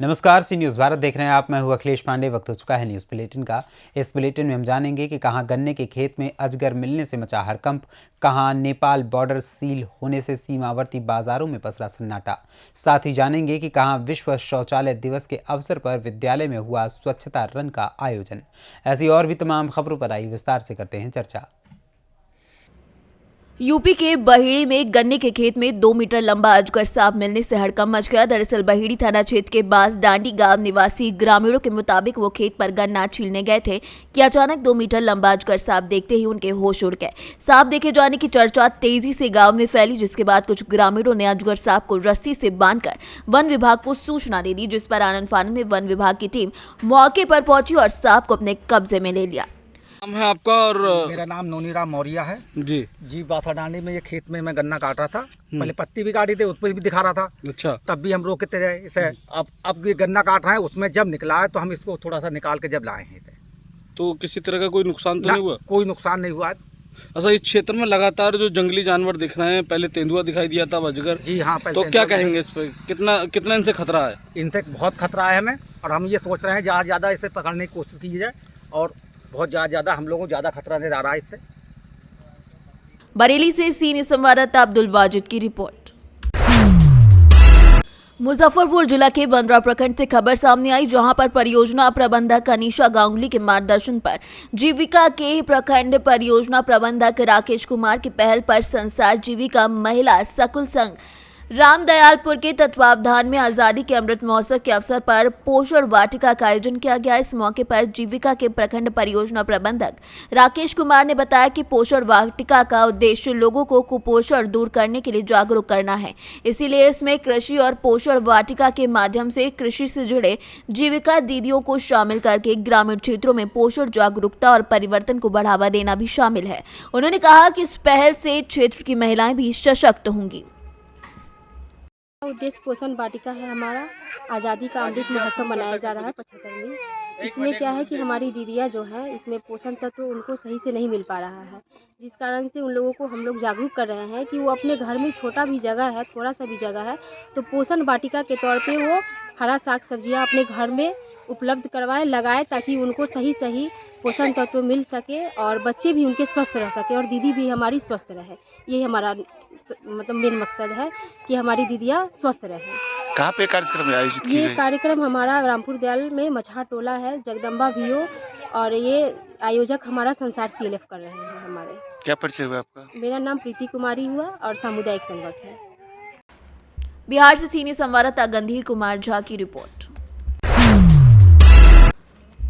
नमस्कार, सी न्यूज़ भारत देख रहे हैं आप। मैं हूं अखिलेश पांडे। वक्त हो चुका है न्यूज़ बुलेटिन का। इस बुलेटिन में हम जानेंगे कि कहां गन्ने के खेत में अजगर मिलने से मचा हड़कंप, कहां नेपाल बॉर्डर सील होने से सीमावर्ती बाजारों में पसरा सन्नाटा। साथ ही जानेंगे कि कहां विश्व शौचालय दिवस के अवसर पर विद्यालय में हुआ स्वच्छता रन का आयोजन। ऐसी और भी तमाम खबरों पर आई विस्तार से करते हैं चर्चा। यूपी के बहेड़ी में गन्ने के खेत में 2 मीटर लंबा अजगर सांप मिलने से हड़कंप मच गया। दरअसल बहेड़ी थाना क्षेत्र के बास डांडी गांव निवासी ग्रामीणों के मुताबिक वो खेत पर गन्ना छीलने गए थे कि अचानक 2 मीटर लंबा अजगर सांप देखते ही उनके होश उड़ गए। सांप देखे जाने की चर्चा तेजी से गाँव में फैली, जिसके बाद कुछ ग्रामीणों ने अजगर सांप को रस्सी से बांधकर वन विभाग को सूचना दे दी, जिस पर आनन फानन में वन विभाग की टीम मौके पर पहुंची और सांप को अपने कब्जे में ले लिया। नाम है आपका? और मेरा नाम नोनीराम मौर्य है जी बासा डांडी में ये खेत में मैं गन्ना काट रहा था। पहले पत्ती भी काटी थी, उस पर भी दिखा रहा था। अच्छा, तब भी हम रोकते रहे इसे। अब ये गन्ना काट रहे हैं, उसमें जब निकला है तो हम इसको थोड़ा सा निकाल के जब लाए हैं इसे। तो किसी तरह का कोई नुकसान तो नहीं हुआ? कोई नुकसान नहीं हुआ। अच्छा, इस क्षेत्र में लगातार जो जंगली जानवर दिख रहे हैं, पहले तेंदुआ दिखाई दिया था, अजगर। जी हाँ। तो क्या कहेंगे इस पर? कितना इनसे खतरा है? इनसे बहुत खतरा है हमें, और हम ये सोच रहे हैं ज़्यादा इसे पकड़ने की कोशिश की जाए, और बहुत ज़्यादा हम लोगों को ज़्यादा खतरा नजर आ रहा है इससे। बरेली से सी न्यूज़ संवाददाता अब्दुल वाजिद की रिपोर्ट। मुजफ्फरपुर जिला के बंदरा प्रखंड से खबर सामने आई, जहां पर परियोजना प्रबंधक अनीशा गांगुली के मार्गदर्शन पर जीविका के प्रखंड परियोजना प्रबंधक राकेश कुमार की पहल पर संसार जीविका महिला सकुल संघ रामदयालपुर के तत्वावधान में आजादी के अमृत महोत्सव के अवसर पर पोषण वाटिका का आयोजन किया गया। इस मौके पर जीविका के प्रखंड परियोजना प्रबंधक राकेश कुमार ने बताया कि पोषण वाटिका का उद्देश्य लोगों को कुपोषण दूर करने के लिए जागरूक करना है। इसीलिए इसमें कृषि और पोषण वाटिका के माध्यम से कृषि से जुड़े जीविका दीदियों को शामिल करके ग्रामीण क्षेत्रों में पोषण जागरूकता और परिवर्तन को बढ़ावा देना भी शामिल है। उन्होंने कहा कि इस पहल से क्षेत्र की महिलाएं भी सशक्त होंगी। उद्देश्य पोषण वाटिका है हमारा। आज़ादी का अमृत महोत्सव मनाया जा रहा है 75वीं। इसमें क्या है कि हमारी दीदियाँ जो है, इसमें पोषण तत्व उनको सही से नहीं मिल पा रहा है, जिस कारण से उन लोगों को हम लोग जागरूक कर रहे हैं कि वो अपने घर में छोटा भी जगह है, थोड़ा सा भी जगह है, तो पोषण वाटिका के तौर पे वो हरा साग सब्जियाँ अपने घर में उपलब्ध करवाएं, लगाएं, ताकि उनको सही पोषण तत्व मिल सके और बच्चे भी उनके स्वस्थ रह सके और दीदी भी हमारी स्वस्थ रहे। यही हमारा मतलब मेन मकसद है कि हमारी दीदियाँ स्वस्थ रहें। कहाँ पे कार्यक्रम आयोजित किया? ये कार्यक्रम हमारा रामपुर दयाल में मछहा टोला है, जगदम्बा वीओ, और ये आयोजक हमारा संसार CLF कर रहे हैं हमारे। क्या परिचय हुआ आपका? मेरा नाम प्रीति कुमारी हुआ और सामुदायिक संगठन है। बिहार से सीनियर संवाददाता गंधीर कुमार झा की रिपोर्ट।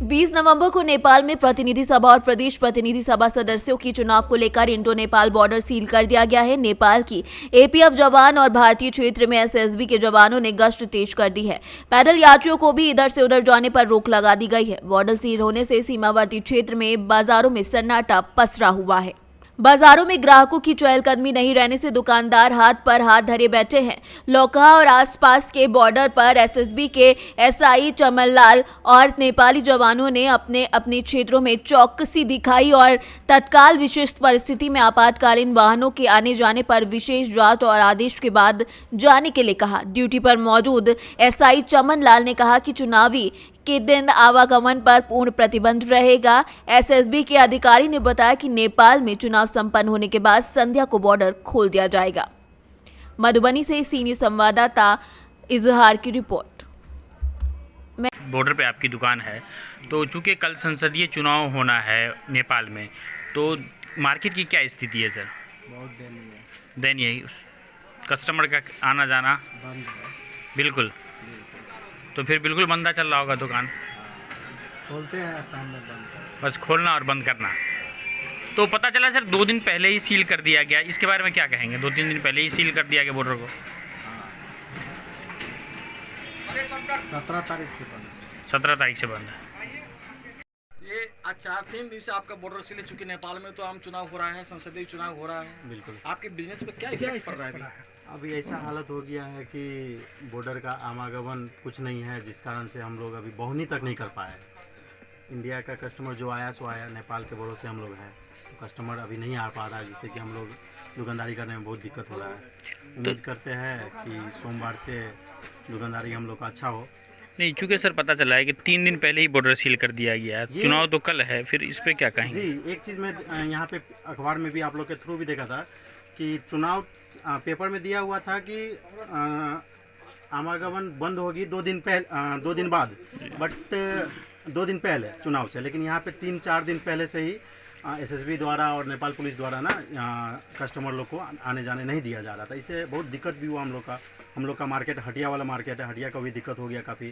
20 नवंबर को नेपाल में प्रतिनिधि सभा और प्रदेश प्रतिनिधि सभा सदस्यों की चुनाव को लेकर इंडो नेपाल बॉर्डर सील कर दिया गया है। नेपाल की APF जवान और भारतीय क्षेत्र में SSB के जवानों ने गश्त तेज कर दी है। पैदल यात्रियों को भी इधर से उधर जाने पर रोक लगा दी गई है। बॉर्डर सील होने से सीमावर्ती क्षेत्र में बाजारों में सन्नाटा पसरा हुआ है। बाजारों में ग्राहकों की चहलकदमी नहीं रहने से दुकानदार हाथ पर हाथ धरे बैठे हैं। लोकहा और आसपास के बॉर्डर पर SSB के SI चमनलाल और नेपाली जवानों ने अपने अपने क्षेत्रों में चौकसी दिखाई और तत्काल विशिष्ट परिस्थिति में आपातकालीन वाहनों के आने जाने पर विशेष जांच और आदेश के बाद जाने के लिए कहा। ड्यूटी पर मौजूद SI चमनलाल ने कहा कि चुनावी के दिन आवागमन पर पूर्ण प्रतिबंध रहेगा। SSB के अधिकारी ने बताया कि नेपाल में चुनाव संपन्न होने के बाद संध्या को बॉर्डर खोल दिया जाएगा। मधुबनी से सीनियर संवाददाता इजहार की रिपोर्ट। बॉर्डर पे आपकी दुकान है, तो चूंकि कल संसदीय चुनाव होना है नेपाल में, तो मार्केट की क्या स्थिति है सर? बहुत दयनीय। कस्टमर का आना जाना बिल्कुल, तो फिर बिल्कुल मंदा चल रहा होगा दुकान। खोलते हैं सामने बंद, बस खोलना और बंद करना। तो पता चला सर 2 दिन पहले ही सील कर दिया गया, इसके बारे में क्या कहेंगे? 2-3 दिन पहले ही सील कर दिया गया बॉर्डर को। 17 तारीख से बंद। 17 तारीख से बंद है। ये आज 4-3 दिन से आपका बॉर्डर सील है, चूंकि नेपाल में तो आम चुनाव हो रहा है, संसदीय चुनाव हो रहा है। बिल्कुल। आपके बिजनेस पे क्या इफेक्ट पड़ रहा है? अभी ऐसा हालत हो गया है कि बॉर्डर का आवागमन कुछ नहीं है, जिस कारण से हम लोग अभी बहुनी तक नहीं कर पाए। इंडिया का कस्टमर जो आया सो आया, नेपाल के भरोसे हम लोग हैं, तो कस्टमर अभी नहीं आ पा रहा है, जिससे कि हम लोग दुकानदारी करने में बहुत दिक्कत हो रहा है। उम्मीद करते हैं कि सोमवार से दुकानदारी हम लोग का अच्छा हो नहीं, चूंकि सर पता चला है कि 3 दिन पहले ही बॉर्डर सील कर दिया गया है, चुनाव तो कल है, फिर इस पे क्या कहेंगे? जी, एक चीज़ मैं यहाँ पे अखबार में भी आप लोग के थ्रू भी देखा था कि चुनाव पेपर में दिया हुआ था कि आवागमन बंद होगी 2 दिन बाद, बट 2 दिन पहले चुनाव से, लेकिन यहाँ पे 3-4 दिन पहले से ही एसएसबी द्वारा और नेपाल पुलिस द्वारा ना कस्टमर लोग को आने जाने नहीं दिया जा रहा था। इससे बहुत दिक्कत भी हुआ हम लोग का मार्केट हटिया वाला मार्केट है, हटिया का भी दिक्कत हो गया काफ़ी।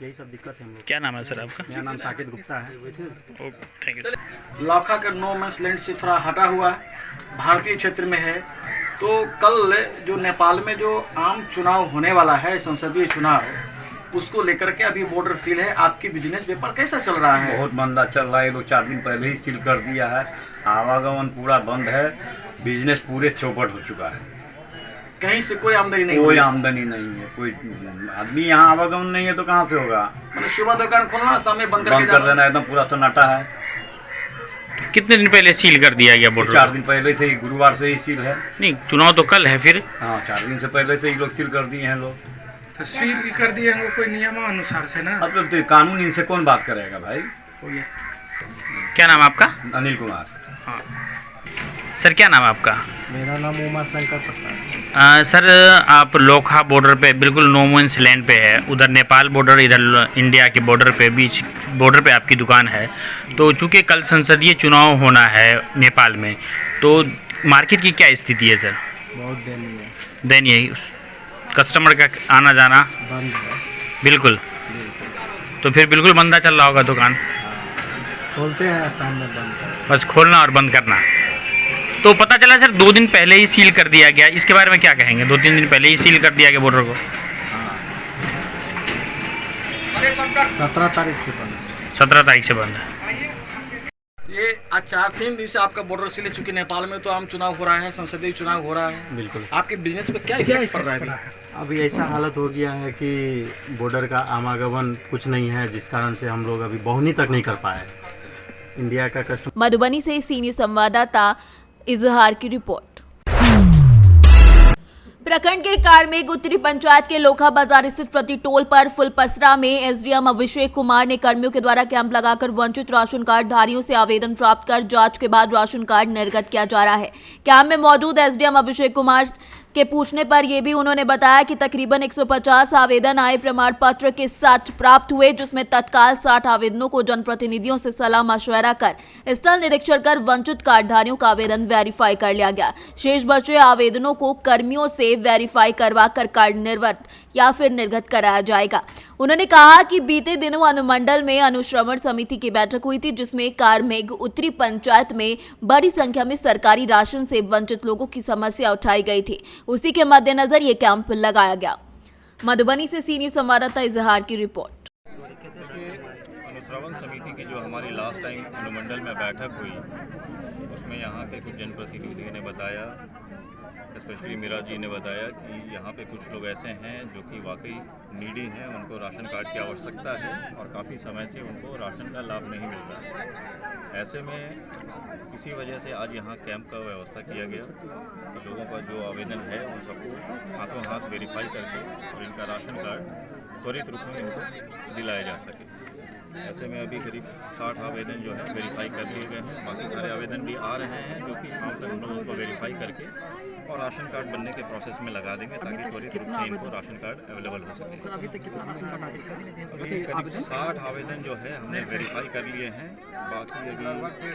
यही सब दिक्कत है हम लोग। क्या नाम है सर आपका? मेरा नाम साकेत गुप्ता है। Okay, thank you. लाखा का नो मैंस लैंड से थोड़ा हटा हुआ भारतीय क्षेत्र में है। तो कल जो नेपाल में जो आम चुनाव होने वाला है, संसदीय चुनाव, उसको लेकर के अभी बॉर्डर सील है। आपकी बिजनेस व्यापार कैसा चल रहा है? बहुत मंदा चल रहा है। 2-4 दिन पहले ही सील कर दिया है। आवागमन पूरा बंद है, बिजनेस पूरे चौपट हो चुका है। कहीं से कोई आमदनी नहीं? कोई आमदनी नहीं है, कोई आदमी यहाँ आवागमन नहीं है तो कहाँ से होगा? मतलब सुबह दुकान खोलना, शाम में बंद कर देना, एकदम पूरा सन्नाटा है। कितने दिन पहले सील कर दिया गया बॉर्डर? 4 दिन पहले से ही, गुरुवार से ही सील है। नहीं, चुनाव तो कल है फिर। हाँ, 4 दिन से पहले से ही लोग सील कर दिए हैं लोग। तो सील कर दिए हैं कोई नियमानुसार से ना। अब तो कानून इनसे कौन बात करेगा भाई? क्या नाम आपका? अनिल कुमार। हाँ सर, क्या नाम है आपका? मेरा नाम उमा शंकर प्रसाद। सर, आप लोखा बॉर्डर पे बिल्कुल नो मैंस लैंड पे है, उधर नेपाल बॉर्डर, इधर इंडिया के बॉर्डर पे, बीच बॉर्डर पे आपकी दुकान है। तो चूँकि कल संसदीय चुनाव होना है नेपाल में, तो मार्केट की क्या स्थिति है सर? बहुत दयनीय। दयनीय। कस्टमर का आना जाना बंद है। बिल्कुल। तो फिर बिल्कुल मंदा चल रहा होगा दुकान? खोलते हैं शाम में, बंद। बस खोलना और बंद करना। तो पता चला सर 2 दिन पहले ही सील कर दिया गया, इसके बारे में क्या कहेंगे? 2-3 दिन पहले ही सील कर दिया गया बॉर्डर को। 17 तारीख से बंद। 17 तारीख से बंद है। ये आज 4-3 दिन से आपका बॉर्डर सील है, चूंकि नेपाल में तो आम चुनाव हो रहा है, संसदीय चुनाव हो रहा है। बिल्कुल। आपके बिजनेस पे क्या इफेक्ट पड़ रहा है? अभी ऐसा हालत हो गया है कि बॉर्डर का आवागमन कुछ नहीं है, जिस कारण से हम लोग अभी बहुनी तक नहीं कर पाए। इंडिया का कस्टमर। मधुबनी से सीनियर संवाददाता इजहार की रिपोर्ट। प्रखंड के कार्मेग उत्तरी पंचायत के लोखा बाजार स्थित प्रति टोल पर फुलपसरा में एसडीएम अभिषेक कुमार ने कर्मियों के द्वारा कैंप लगाकर वंचित राशन कार्ड धारियों से आवेदन प्राप्त कर जांच के बाद राशन कार्ड निर्गत किया जा रहा है। कैंप में मौजूद एसडीएम अभिषेक कुमार के पूछने पर यह भी उन्होंने बताया कि तकरीबन 150 आवेदन आय प्रमाण पत्र के साथ प्राप्त हुए, जिसमें तत्काल 60 आवेदनों को जनप्रतिनिधियों से सलाह मशवरा कर स्थल निरीक्षण कर वंचित कार्डधारियों का आवेदन वेरीफाई कर लिया गया। शेष बचे आवेदनों को कर्मियों से वेरीफाई करवा कर कार्ड निर्गत या फिर निर्गत कराया जाएगा। उन्होंने कहा कि बीते दिनों अनुमंडल में अनुश्रवण समिति की बैठक हुई थी, जिसमें कार्मेग उत्तरी पंचायत में बड़ी संख्या में सरकारी राशन से वंचित लोगों की समस्या उठाई गई थी। उसी के मद्देनजर ये कैंप लगाया गया। मधुबनी से सीनियर संवाददाता इजहार की रिपोर्ट। अनुश्रवण समिति की जो हमारी लास्ट टाइम अनुमंडल में बैठक हुई, उसमें यहाँ के कुछ जनप्रतिनिधियों ने बताया, स्पेशली मीरा जी ने बताया कि यहाँ पे कुछ लोग ऐसे हैं जो कि वाकई नीडी हैं, उनको राशन कार्ड की आवश्यकता है और काफ़ी समय से उनको राशन का लाभ नहीं मिल रहा है। ऐसे में इसी वजह से आज यहाँ कैंप का व्यवस्था किया गया कि लोगों का जो आवेदन है उन सबको हाथों हाथ वेरीफाई करके और इनका राशन कार्ड त्वरित रूप में इनको दिलाया जा सके। ऐसे में अभी करीब 60 आवेदन जो है वेरीफाई कर लिए गए हैं। बाकी सारे आवेदन भी आ रहे हैं जो कि शाम तक हम लोग उसको वेरीफाई करके और राशन कार्ड बनने के प्रोसेस में लगा देंगे, ताकि त्वरित रूप से इनको राशन कार्ड अवेलेबल हो सके। अभी तक कितना राशन कार्ड अभी करीब 60 आवेदन जो है हमने वेरीफाई कर लिए हैं। बाकी अभी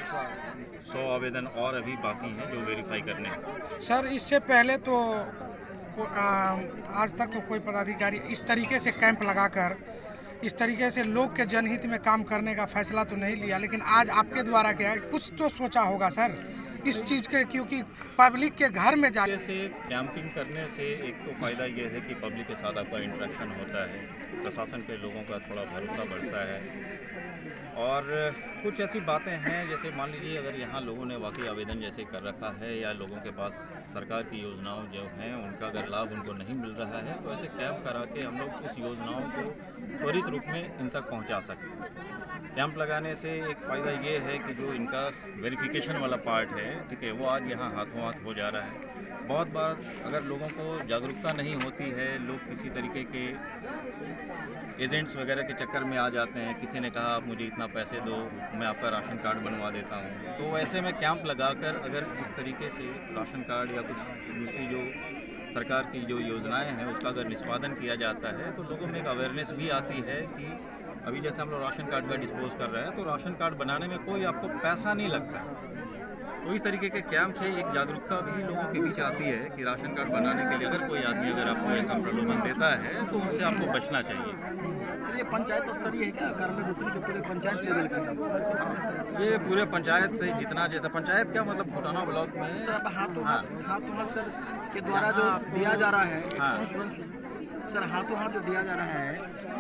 100 आवेदन और अभी बाकी हैं जो वेरीफाई करने हैं। सर, इससे पहले तो आज तक तो कोई पदाधिकारी इस तरीके से कैंप लगाकर इस तरीके से लोग के जनहित में काम करने का फैसला तो नहीं लिया, लेकिन आज आपके द्वारा क्या कुछ तो सोचा होगा सर इस चीज़ के, क्योंकि पब्लिक के घर में जाने से कैंपिंग करने से एक तो फ़ायदा ये है कि पब्लिक के साथ आपका इंटरेक्शन होता है, प्रशासन पे लोगों का थोड़ा भरोसा बढ़ता है। और कुछ ऐसी बातें हैं, जैसे मान लीजिए अगर यहाँ लोगों ने वाकई आवेदन जैसे कर रखा है या लोगों के पास सरकार की योजनाओं जो हैं उनका अगर लाभ उनको नहीं मिल रहा है, तो ऐसे कैंप करा के हम लोग इस योजनाओं को त्वरित रूप में इन तक पहुँचा सकते हैं। कैंप लगाने से एक फ़ायदा ये है कि जो इनका वेरिफिकेशन वाला पार्ट है ठीक है, वो आज यहाँ हाथों हाथ हो जा रहा है। बहुत बार अगर लोगों को जागरूकता नहीं होती है, लोग किसी तरीके के एजेंट्स वगैरह के चक्कर में आ जाते हैं। किसी ने कहा आप मुझे इतना पैसे दो, मैं आपका राशन कार्ड बनवा देता हूँ। तो ऐसे में कैंप लगाकर अगर इस तरीके से राशन कार्ड या कुछ दूसरी जो सरकार की जो योजनाएं हैं उसका अगर निष्पादन किया जाता है तो लोगों में एक अवेयरनेस भी आती है कि अभी जैसे हम लोग राशन कार्ड का डिस्पोज कर रहे हैं तो राशन कार्ड बनाने में कोई आपको पैसा नहीं लगता। तो इस तरीके के कैंप से एक जागरूकता भी लोगों के बीच आती है कि राशन कार्ड बनाने के लिए अगर कोई आदमी अगर आपको ऐसा प्रलोभन देता है तो उनसे आपको बचना चाहिए। सर, ये पंचायत स्तरीय है क्या कार्यमुक्ति के पूरे पंचायत लेवल का? ये पूरे पंचायत से जितना, जैसा पंचायत क्या मतलब फुटाना ब्लॉक में हाथों हाथ सर के द्वारा जो दिया जा रहा है, सर हाथों हाथ जो दिया जा रहा है,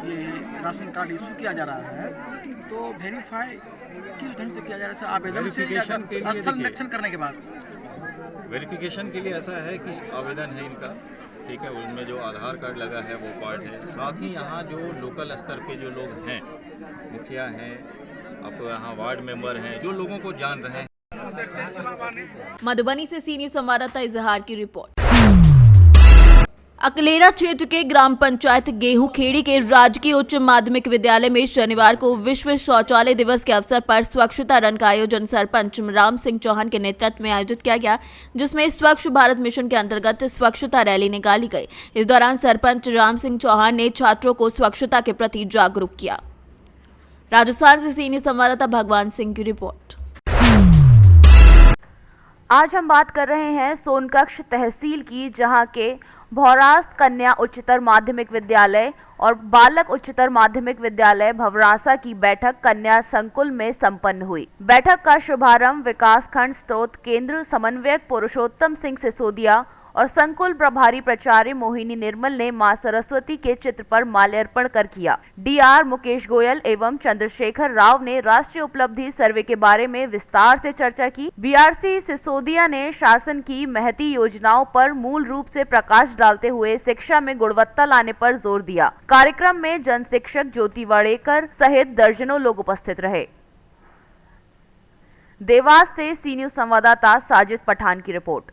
ये राशन कार्ड इशू किया जा रहा है, तो वेरीफाई किस ढंग से किया जा रहा है सर? आवेदन से या स्थल निरीक्षण करने के बाद? वेरिफिकेशन के लिए ऐसा है कि आवेदन है इनका, ठीक है, उनमें जो आधार कार्ड लगा है वो पार्ट है। साथ ही यहाँ जो लोकल स्तर के जो लोग हैं, मुखिया हैं, आपको यहाँ वार्ड मेंबर हैं, जो लोगों को जान रहे हैं। मधुबनी से सी न्यूज संवाददाता इजहार की रिपोर्ट। अकलेरा क्षेत्र के ग्राम पंचायत गेहूं खेड़ी के राजकीय उच्च माध्यमिक विद्यालय में शनिवार को विश्व शौचालय दिवस के अवसर पर स्वच्छता रन का आयोजन सरपंच राम सिंह चौहान के नेतृत्व में आयोजित किया गया, जिसमें स्वच्छ भारत मिशन के अंतर्गत स्वच्छता रैली निकाली गई। इस दौरान सरपंच राम सिंह चौहान ने छात्रों को स्वच्छता के प्रति जागरूक किया। राजस्थान से सीनियर संवाददाता भगवान सिंह की रिपोर्ट। आज हम बात कर रहे हैं सोनकक्ष तहसील की, जहां के भौरास कन्या उच्चतर माध्यमिक विद्यालय और बालक उच्चतर माध्यमिक विद्यालय भवरासा की बैठक कन्या संकुल में संपन्न हुई। बैठक का शुभारंभ विकास खंड स्रोत केंद्र समन्वयक पुरुषोत्तम सिंह सिसोदिया और संकुल प्रभारी प्राचार्य मोहिनी निर्मल ने मां सरस्वती के चित्र पर माल्यार्पण कर किया। डीआर मुकेश गोयल एवं चंद्रशेखर राव ने राष्ट्रीय उपलब्धि सर्वे के बारे में विस्तार से चर्चा की। बीआरसी सिसोदिया ने शासन की महती योजनाओं पर मूल रूप से प्रकाश डालते हुए शिक्षा में गुणवत्ता लाने पर जोर दिया। कार्यक्रम में जन शिक्षक ज्योति वाडेकर सहित दर्जनों लोग उपस्थित रहे। देवास से सी न्यूज संवाददाता साजिद पठान की रिपोर्ट।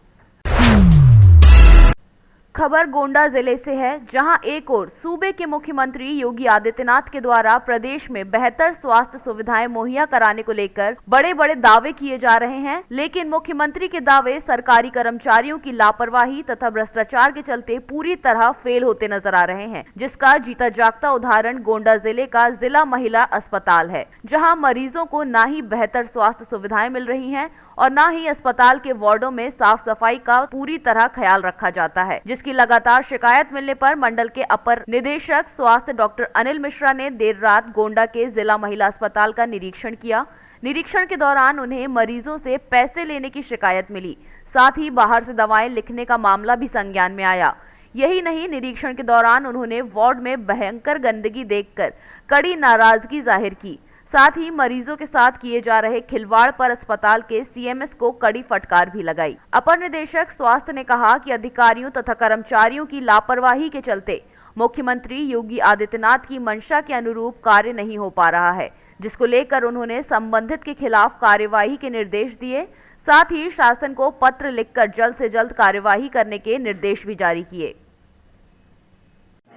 खबर गोंडा जिले से है, जहां एक ओर सूबे के मुख्यमंत्री योगी आदित्यनाथ के द्वारा प्रदेश में बेहतर स्वास्थ्य सुविधाएं मुहैया कराने को लेकर बड़े बड़े दावे किए जा रहे हैं, लेकिन मुख्यमंत्री के दावे सरकारी कर्मचारियों की लापरवाही तथा भ्रष्टाचार के चलते पूरी तरह फेल होते नजर आ रहे हैं, जिसका जीता जागता उदाहरण गोंडा जिले का जिला महिला अस्पताल है, जहाँ मरीजों को न ही बेहतर स्वास्थ्य सुविधाएं मिल रही है और न ही अस्पताल के वार्डों में साफ सफाई का पूरी तरह ख्याल रखा जाता है, जिसकी लगातार शिकायत मिलने पर मंडल के अपर निदेशक स्वास्थ्य डॉक्टर अनिल मिश्रा ने देर रात गोंडा के जिला महिला अस्पताल का निरीक्षण किया। निरीक्षण के दौरान उन्हें मरीजों से पैसे लेने की शिकायत मिली, साथ ही बाहर से दवाएं लिखने का मामला भी संज्ञान में आया। यही नहीं, निरीक्षण के दौरान उन्होंने वार्ड में भयंकर गंदगी देखकर कड़ी नाराजगी जाहिर की। साथ ही मरीजों के साथ किए जा रहे खिलवाड़ पर अस्पताल के सीएमएस को कड़ी फटकार भी लगाई। अपर निदेशक स्वास्थ्य ने कहा कि अधिकारियों तथा कर्मचारियों की लापरवाही के चलते मुख्यमंत्री योगी आदित्यनाथ की मंशा के अनुरूप कार्य नहीं हो पा रहा है, जिसको लेकर उन्होंने संबंधित के खिलाफ कार्यवाही के निर्देश दिए। साथ ही शासन को पत्र लिखकर जल्द से जल्द कार्यवाही करने के निर्देश भी जारी किए।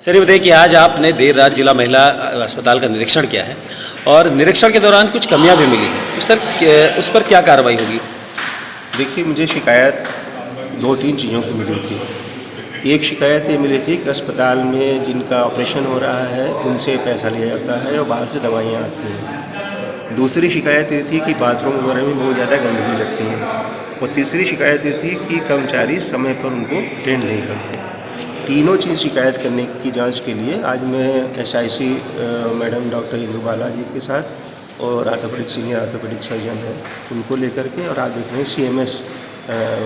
सर, ये बताइए कि आज आपने देर रात जिला महिला अस्पताल का निरीक्षण किया है और निरीक्षण के दौरान कुछ कमियां भी मिली हैं, तो सर उस पर क्या कार्रवाई होगी? देखिए, मुझे शिकायत 2-3 चीज़ों की मिली थी। एक शिकायत ये मिली थी कि अस्पताल में जिनका ऑपरेशन हो रहा है उनसे पैसा लिया जाता है और बाहर से दवाइयाँ आती हैं। दूसरी शिकायत ये थी कि बाथरूम वगैरह में बहुत ज़्यादा गंदगी लगती है। और तीसरी शिकायत ये थी कि कर्मचारी समय पर उनको अटेंड नहीं करते। तीनों चीज़ शिकायत करने की जांच के लिए आज मैं SIC मैडम डॉक्टर इंदु बाला जी के साथ और आर्थोपेडिक सीनियर आर्थोपेडिक सर्जन है उनको लेकर के, और आज देख रहे हैं CMS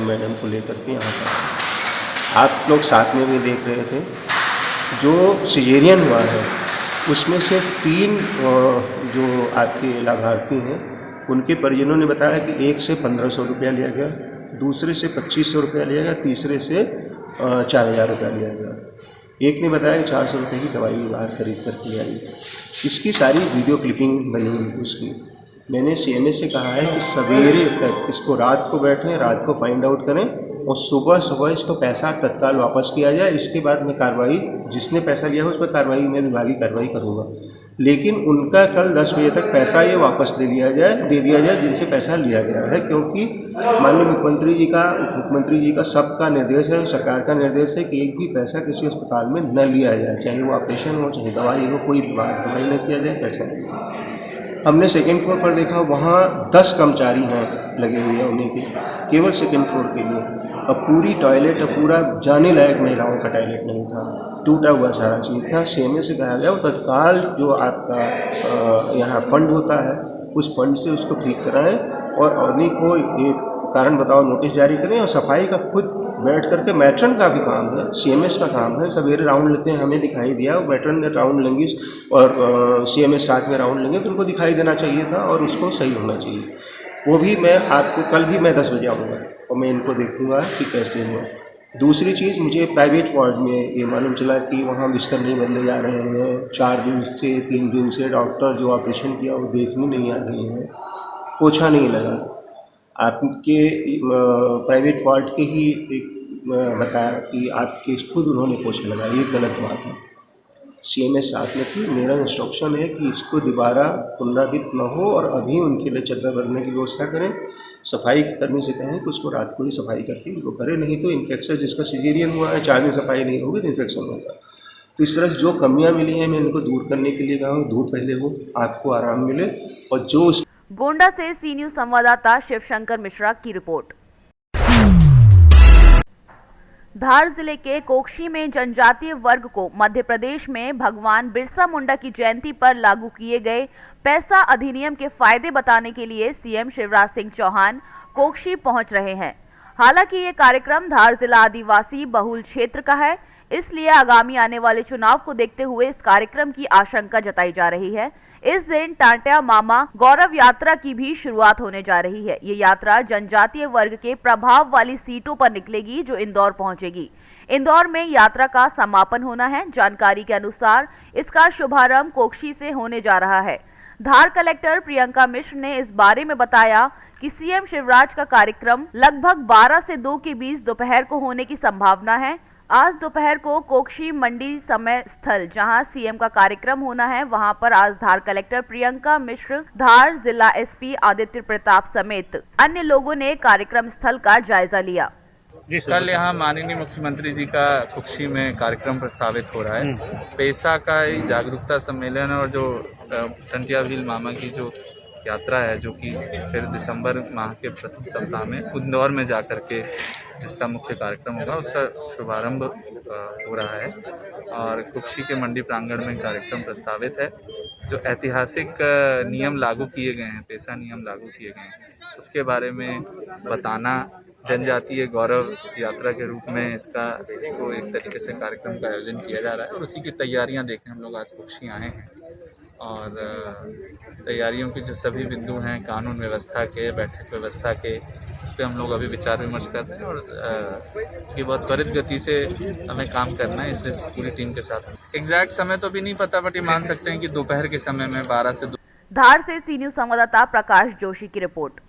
मैडम को लेकर के यहाँ पर। आप लोग साथ में भी देख रहे थे, जो सिजेरियन हुआ है उसमें से 3 जो आपके लाभार्थी हैं उनके परिजनों ने बताया कि एक से 1500 रुपया लिया गया, दूसरे से 2500 रुपया लिया गया, तीसरे से 4000 रुपया लिया गया। एक ने बताया कि 400 रुपये की दवाई बाहर खरीद कर के आई। इसकी सारी वीडियो क्लिपिंग बनी हुई उसकी। मैंने सीएमए से कहा है कि सवेरे तक इसको रात को बैठें, रात को फाइंड आउट करें और सुबह सुबह इसको पैसा तत्काल वापस किया जाए। इसके बाद मैं कार्रवाई, जिसने पैसा लिया है उस पर कार्रवाई, मैं विभागीय कार्रवाई करूँगा। लेकिन उनका कल 10 बजे तक पैसा ये वापस दे दिया जाए जिनसे पैसा लिया गया है, क्योंकि माननीय मुख्यमंत्री जी का, उप मुख्यमंत्री जी का सबका निर्देश है, सरकार का निर्देश है कि एक भी पैसा किसी अस्पताल में न लिया जाए, चाहे वो ऑपरेशन हो चाहे दवाई हो, कोई दवाई न किया जाए, पैसा। हमने सेकेंड फ्लोर पर देखा, वहाँ 10 कर्मचारी हैं लगे हुए हैं उन्हीं के, केवल सेकेंड फ्लोर के लिए। और पूरी टॉयलेट, पूरा जाने लायक महिलाओं का टॉयलेट नहीं था, टूटा हुआ सारा चीज़ था। सीएमए से कहा गया वो तत्काल जो आपका यहाँ फंड होता है उस फंड से उसको ठीक कराएं और उन्हीं को ये कारण बताओ नोटिस जारी करें। और सफाई का खुद बैठ करके मैट्रन का भी काम है, सीएमएस का काम है, सवेरे राउंड लेते हैं, हमें दिखाई दिया, मैट्रन ने राउंड लेंगी और सीएमएस साथ में राउंड लेंगे तो उनको दिखाई देना चाहिए था और उसको सही होना चाहिए। वो भी मैं आपको, कल भी मैं 10 बजे आऊँगा और मैं इनको देखूँगा कि कैसे हुआ। दूसरी चीज़, मुझे प्राइवेट वार्ड में ये मालूम चला कि वहाँ बिस्तर नहीं बदले जा रहे हैं, 4 दिन से 3 दिन से डॉक्टर जो ऑपरेशन किया वो देखने नहीं आ रहे हैं, पोछा नहीं लगा। आपके प्राइवेट वार्ड के ही एक बताया कि आपके खुद उन्होंने पोछा लगाया, ये गलत बात है। सीएमएस साथ में थी, मेरा इंस्ट्रक्शन है कि इसको दोबारा पुनरावृत्त न हो और अभी उनके लिए चद्दर बदलने की व्यवस्था करें। सफाई कर्मी से कहें कि उसको रात को ही सफाई करके इनको करें, नहीं तो इन्फेक्शन, जिसका सिजेरियन हुआ है 4 दिन सफाई नहीं होगी तो इन्फेक्शन होगा। तो इस तरह से जो कमियाँ मिली हैं मैं इनको दूर करने के लिए कहा हूँ, दूर पहले हो, आपको आराम मिले। और जो गोंडा से सी न्यूज संवाददाता शिवशंकर मिश्रा की रिपोर्ट। धार जिले के कोक्षी में जनजातीय वर्ग को मध्य प्रदेश में भगवान बिरसा मुंडा की जयंती पर लागू किए गए पैसा अधिनियम के फायदे बताने के लिए सीएम शिवराज सिंह चौहान कोक्षी पहुंच रहे हैं। हालांकि ये कार्यक्रम धार जिला आदिवासी बहुल क्षेत्र का है, इसलिए आगामी आने वाले चुनाव को देखते हुए इस कार्यक्रम की आशंका जताई जा रही है। इस दिन टांट्या मामा गौरव यात्रा की भी शुरुआत होने जा रही है। ये यात्रा जनजातीय वर्ग के प्रभाव वाली सीटों पर निकलेगी जो इंदौर पहुंचेगी। इंदौर में यात्रा का समापन होना है। जानकारी के अनुसार इसका शुभारंभ कोक्षी से होने जा रहा है। धार कलेक्टर प्रियंका मिश्र ने इस बारे में बताया कि सीएम शिवराज का कार्यक्रम लगभग 12 से 2 के बीच दोपहर को होने की संभावना है। आज दोपहर को कोक्षी मंडी समय स्थल जहां सीएम का कार्यक्रम होना है, वहां पर आज धार कलेक्टर प्रियंका मिश्र, धार जिला एसपी आदित्य प्रताप समेत अन्य लोगों ने कार्यक्रम स्थल का जायजा लिया। कल यहाँ माननीय मुख्यमंत्री जी का कोक्षी में कार्यक्रम प्रस्तावित हो रहा है। पैसा का जागरूकता सम्मेलन और जो टंटिया भील मामा की जो यात्रा है, जो कि फिर दिसंबर माह के प्रथम सप्ताह में इंदौर में जाकर के जिसका मुख्य कार्यक्रम होगा, उसका शुभारंभ हो रहा है। और कुक्षी के मंडी प्रांगण में कार्यक्रम प्रस्तावित है। जो ऐतिहासिक नियम लागू किए गए हैं, पैसा नियम लागू किए गए हैं, उसके बारे में बताना, जनजातीय गौरव यात्रा के रूप में इसको एक तरीके से कार्यक्रम का आयोजन किया जा रहा है। और उसी की तैयारियां देखें, हम लोग आज कुक्षी आए हैं और तैयारियों के जो सभी बिंदु हैं, कानून व्यवस्था के, बैठक व्यवस्था के, उस पर हम लोग अभी विचार विमर्श कर रहे हैं। और कि बहुत त्वरित गति से हमें काम करना है, इसलिए पूरी टीम के साथ। एग्जैक्ट समय तो अभी नहीं पता, बट ये मान सकते हैं कि दोपहर के समय में 12 से 2। धार से सी न्यूज संवाददाता प्रकाश जोशी की रिपोर्ट।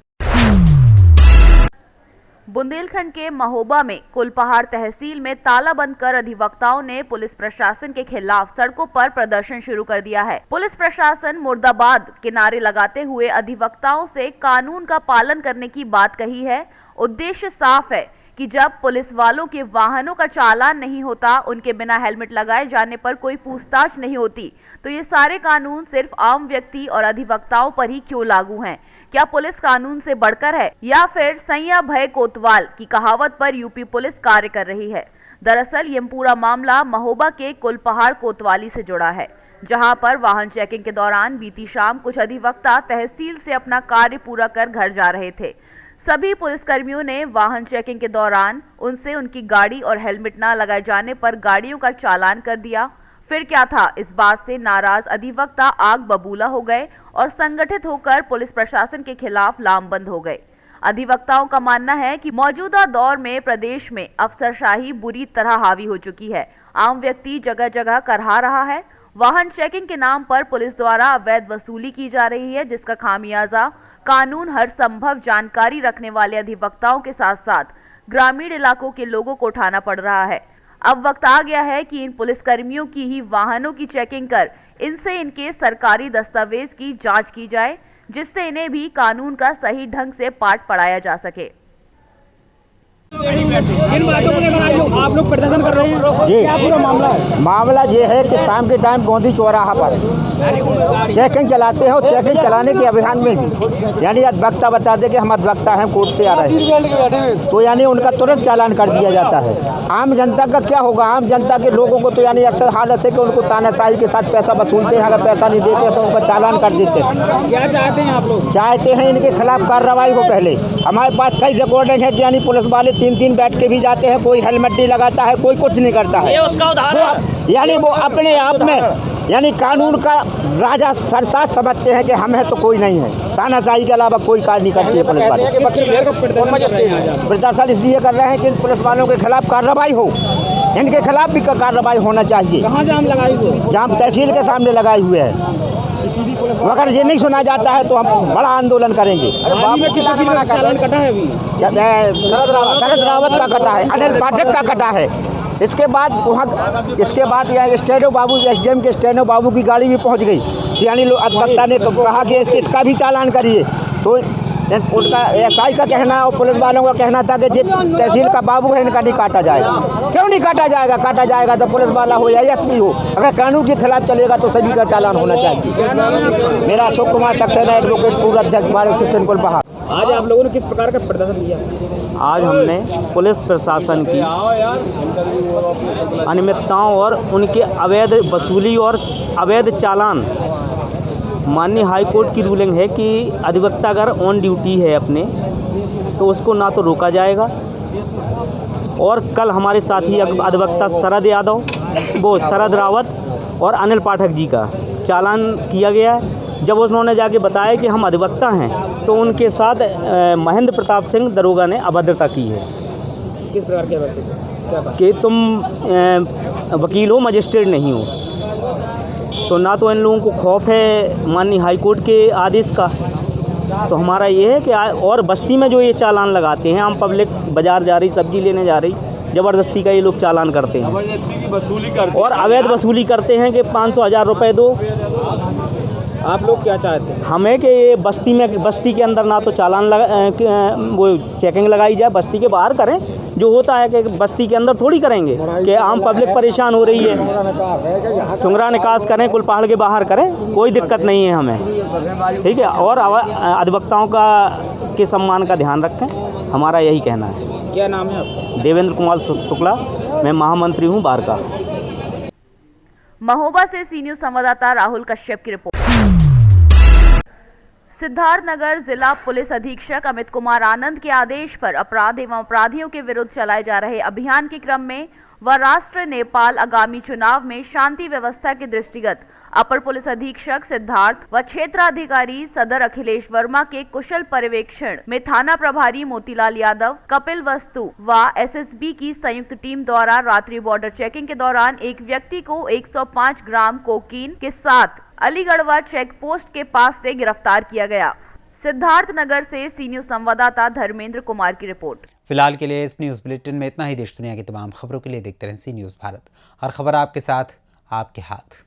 बुंदेलखंड के महोबा में कुलपहाड़ तहसील में ताला बंद कर अधिवक्ताओं ने पुलिस प्रशासन के खिलाफ सड़कों पर प्रदर्शन शुरू कर दिया है। पुलिस प्रशासन मुर्दाबाद के नारे लगाते हुए अधिवक्ताओं से कानून का पालन करने की बात कही है। उद्देश्य साफ है कि जब पुलिस वालों के वाहनों का चालान नहीं होता, उनके बिना हेलमेट लगाए जाने पर कोई पूछताछ नहीं होती, तो ये सारे कानून सिर्फ आम व्यक्ति और अधिवक्ताओं पर ही क्यों लागू हैं? क्या पुलिस कानून से बढ़कर है या फिर सैया भय कोतवाल की कहावत पर यूपी पुलिस कार्य कर रही है? दरअसल ये पूरा मामला महोबा के कुलपहाड़ कोतवाली से जुड़ा है, जहां पर वाहन चेकिंग के दौरान बीती शाम कुछ अधिवक्ता तहसील से अपना कार्य पूरा कर घर जा रहे थे। सभी पुलिसकर्मियों ने वाहन चेकिंग के दौरान उनसे उनकी गाड़ी और हेलमेट न लगाए जाने पर गाड़ियों का चालान कर दिया। फिर क्या था, इस बात से नाराज अधिवक्ता आग बबूला हो गए और संगठित होकर पुलिस प्रशासन के खिलाफ लामबंद हो गए। अधिवक्ताओं का मानना है कि मौजूदा दौर में प्रदेश में अफसरशाही बुरी तरह हावी हो चुकी है। आम व्यक्ति जगह जगह करहा रहा है। वाहन चेकिंग के नाम पर पुलिस द्वारा अवैध वसूली की जा रही है, जिसका खामियाजा कानून हर संभव जानकारी रखने वाले अधिवक्ताओं के साथ साथ ग्रामीण इलाकों के लोगों को उठाना पड़ रहा है। अब वक्त आ गया है कि इन पुलिसकर्मियों की ही वाहनों की चेकिंग कर इनसे इनके सरकारी दस्तावेज की जांच की जाए, जिससे इन्हें भी कानून का सही ढंग से पाठ पढ़ाया जा सके। इन बातों को लेकर आप लोग प्रदर्शन कर रहे हैं, जी क्या पूरा मामला है? मामला ये है कि शाम के टाइम गोंदी चौराहा पर चेकिंग चलाते हैं और चेकिंग चलाने के अभियान में भी यानी अधिवक्ता बताते कि हम अधिवक्ता हैं, कोर्ट से आ रहे हैं, तो यानी उनका तुरंत चालान कर दिया जाता है। आम जनता का क्या होगा? आम जनता के लोगों को तो यानी ऐसा हालत है कि उनको तानाशाही के साथ पैसा वसूलते हैं, अगर पैसा नहीं देते तो उनका चालान कर देते हैं। क्या चाहते हैं आप लोग? चाहते हैं इनके खिलाफ कार्रवाई हो। पहले हमारे पास कई रिकॉर्डिंग है कि यानी पुलिस वाले 3-3 बैठ के भी जाते हैं, कोई हेलमेट नहीं लगाता है, कोई कुछ नहीं करता है। ये उसका उदाहरण यानी वो अपने आप में यानी कानून का राजा सरताज समझते हैं कि हम हैं तो कोई नहीं है। तानाशाही के अलावा कोई कार्य नहीं करती है पुलिस वाले। दरअसल इसलिए कर रहे हैं कि इन पुलिस वालों के खिलाफ कार्रवाई हो, इनके खिलाफ भी कार्रवाई होना चाहिए। कहाँ जाम लगाई हुए? जाम तहसील के सामने लगाए हुए हैं। अगर ये नहीं सुना जाता है तो हम बड़ा आंदोलन करेंगे। शरद रावत का कटा है, अनिल पाठक का कटा है। इसके बाद यहाँ स्टेनो बाबू, एसडीएम के स्टेनो बाबू की गाड़ी भी पहुँच गई। यानी अधिवक्ता ने कहा कि इसका भी चालान करिए, तो उनका एसआई का कहना और पुलिस वालों का कहना था कि तहसील का बाबू है, इनका नहीं काटा जाएगा। क्यों नहीं काटा जाएगा? काटा जाएगा तो पुलिस वाला हो या एसपी हो, अगर कानून के खिलाफ चलेगा तो सभी का चालान होना चाहिए। मेरा अशोक कुमार सक्सेना, एडवोकेट पूर्व अध्यक्ष बार एसोसिएशन कुलपहाड़। आज आप लोगों ने किस प्रकार का प्रदर्शन किया? आज हमने पुलिस प्रशासन की अनियमितताओं और उनके अवैध वसूली और अवैध चालान, माननीय हाई कोर्ट की रूलिंग है कि अधिवक्ता अगर ऑन ड्यूटी है अपने तो उसको ना तो रोका जाएगा, और कल हमारे साथी अधिवक्ता शरद रावत और अनिल पाठक जी का चालान किया गया है। जब उन्होंने जाके बताया कि हम अधिवक्ता हैं तो उनके साथ महेंद्र प्रताप सिंह दरोगा ने अभद्रता की है। किस प्रकार की अभद्रता? कि तुम वकील हो, मजिस्ट्रेट नहीं हो। तो ना तो इन लोगों को खौफ है माननीय हाई कोर्ट के आदेश का, तो हमारा ये है कि और बस्ती में जो ये चालान लगाते हैं, आम पब्लिक बाज़ार जा रही, सब्जी लेने जा रही, ज़बरदस्ती का ये लोग चालान करते हैं और अवैध वसूली करते हैं कि 500-1000 रुपये दो। आप लोग क्या चाहते हैं? हमें कि ये बस्ती के अंदर ना तो चालान वो चेकिंग लगाई जाए, बस्ती के बाहर करें। जो होता है कि बस्ती के अंदर थोड़ी करेंगे कि आम पब्लिक परेशान हो रही है। सुंगरा निकास करें, कुलपहाड़ के बाहर करें, कोई दिक्कत नहीं है हमें, ठीक है। और अधिवक्ताओं के सम्मान का ध्यान रखें, हमारा यही कहना है। क्या नाम है आपका? देवेंद्र कुमार शुक्ला, मैं महामंत्री हूँ बार का। महोबा से सी न्यूज़ संवाददाता राहुल कश्यप की रिपोर्ट। सिद्धार्थनगर जिला पुलिस अधीक्षक अमित कुमार आनंद के आदेश पर अपराध एवं अपराधियों के विरुद्ध चलाए जा रहे अभियान के क्रम में व राष्ट्र नेपाल आगामी चुनाव में शांति व्यवस्था के दृष्टिगत अपर पुलिस अधीक्षक सिद्धार्थ व क्षेत्राधिकारी सदर अखिलेश वर्मा के कुशल पर्यवेक्षण में थाना प्रभारी मोतीलाल यादव, कपिल वस्तु व एसएसबी की संयुक्त टीम द्वारा रात्रि बॉर्डर चेकिंग के दौरान एक व्यक्ति को 105 ग्राम कोकीन के साथ अलीगढ़वा चेक पोस्ट के पास से गिरफ्तार किया गया। सिद्धार्थनगर से सी न्यूज़ संवाददाता धर्मेंद्र कुमार की रिपोर्ट। फिलहाल के लिए इस न्यूज़ बुलेटिन में इतना ही। देश दुनिया की तमाम खबरों के लिए देखते रहें सी न्यूज़ भारत, हर खबर आपके साथ, आपके हाथ।